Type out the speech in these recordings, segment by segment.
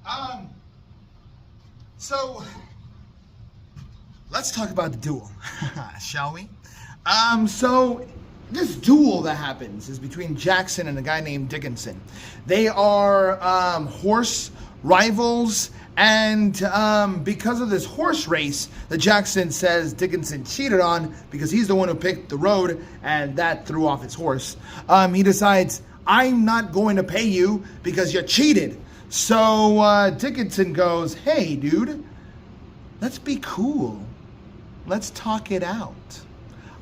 Um, so let's talk about the duel, shall we? So this duel that happens is between Jackson and a guy named Dickinson. They are horse rivals, and because of this horse race that Jackson says Dickinson cheated on because he's the one who picked the road and that threw off his horse, he decides, I'm not going to pay you because you cheated. So Dickinson goes, hey dude, let's be cool. Let's talk it out.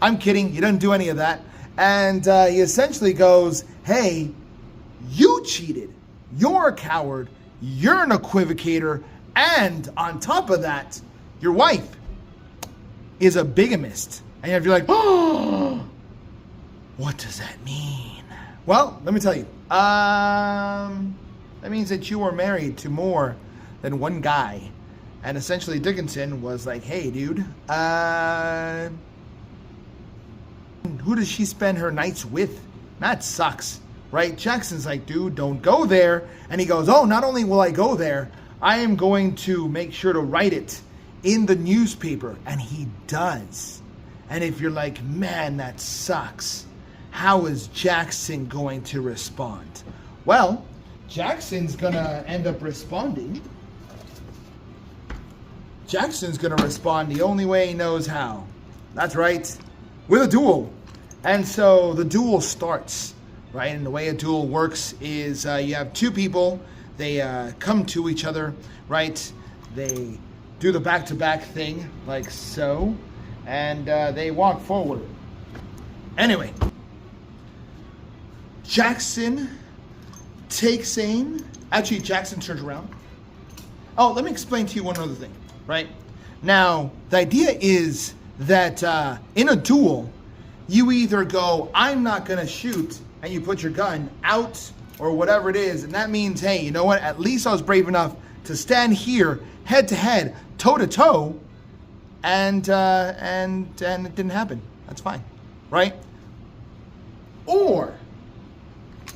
I'm kidding, he doesn't do any of that. And he essentially goes, hey, you cheated. You're a coward. You're an equivocator. And on top of that, your wife is a bigamist. And you're like, oh, what does that mean? Well, let me tell you. That means that you were married to more than one guy. And essentially Dickinson was like, hey, dude, who does she spend her nights with? That sucks, right? Jackson's like, dude, don't go there. And he goes, oh, not only will I go there, I am going to make sure to write it in the newspaper. And he does. And if you're like, man, that sucks, how is Jackson going to respond? Well, Jackson's gonna end up responding. Jackson's gonna respond the only way he knows how. That's right, with a duel. And so the duel starts, right? And the way a duel works is you have two people. They come to each other, right? They do the back-to-back thing, like so. And they walk forward. Anyway, Jackson takes aim. Actually, Jackson turns around. Oh, let me explain to you one other thing, right? Now, the idea is that in a duel, you either go, I'm not going to shoot, and you put your gun out or whatever it is. And that means, hey, you know what? At least I was brave enough to stand here head to head, toe to toe, and it didn't happen. That's fine, right? Or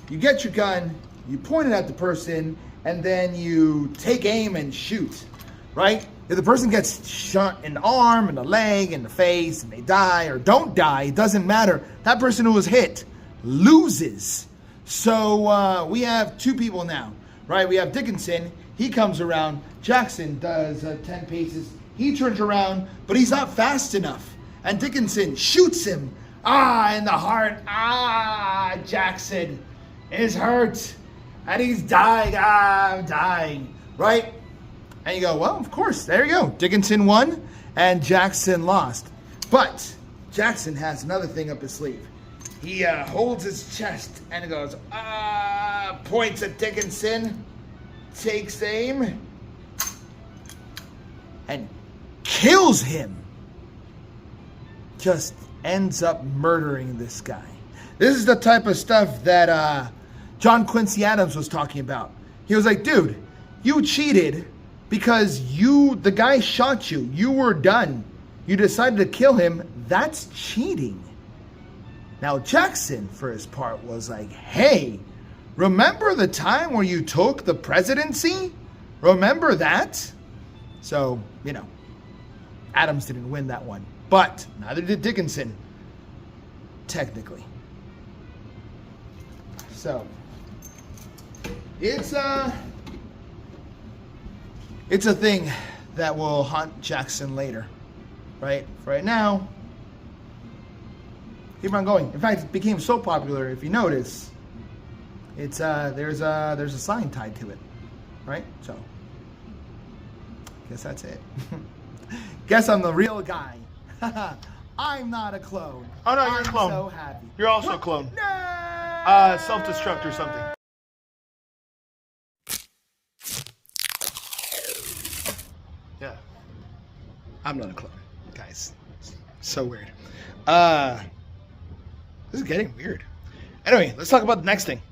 you get your gun, you point it at the person, and then you take aim and shoot, right? If the person gets shot in the arm, in the leg, in the face, and they die or don't die, it doesn't matter. That person who was hit loses. So we have two people now, right? We have Dickinson. He comes around. Jackson does 10 paces. He turns around, but he's not fast enough. And Dickinson shoots him. In the heart. Jackson is hurt. And he's dying. I'm dying. Right? And you go, well, of course, there you go. Dickinson won and Jackson lost. But Jackson has another thing up his sleeve. He holds his chest and goes, points at Dickinson, takes aim, and kills him. Just ends up murdering this guy. This is the type of stuff that John Quincy Adams was talking about. He was like, dude, you cheated because the guy shot you. You were done. You decided to kill him. That's cheating. Now, Jackson, for his part, was like, hey, remember the time where you took the presidency? Remember that? So, you know, Adams didn't win that one. But neither did Dickinson, technically. So, it's a thing that will haunt Jackson later, right? For right now, keep on going. In fact, it became so popular, if you notice, it's there's a sign tied to it, right? So, guess that's it. Guess I'm the real guy. I'm not a clone. Oh no, you're a clone. I'm so happy. You're also a clone. No! Self-destruct or something. Yeah. I'm not a clone, guys. So weird. This is getting weird. Anyway, let's talk about the next thing.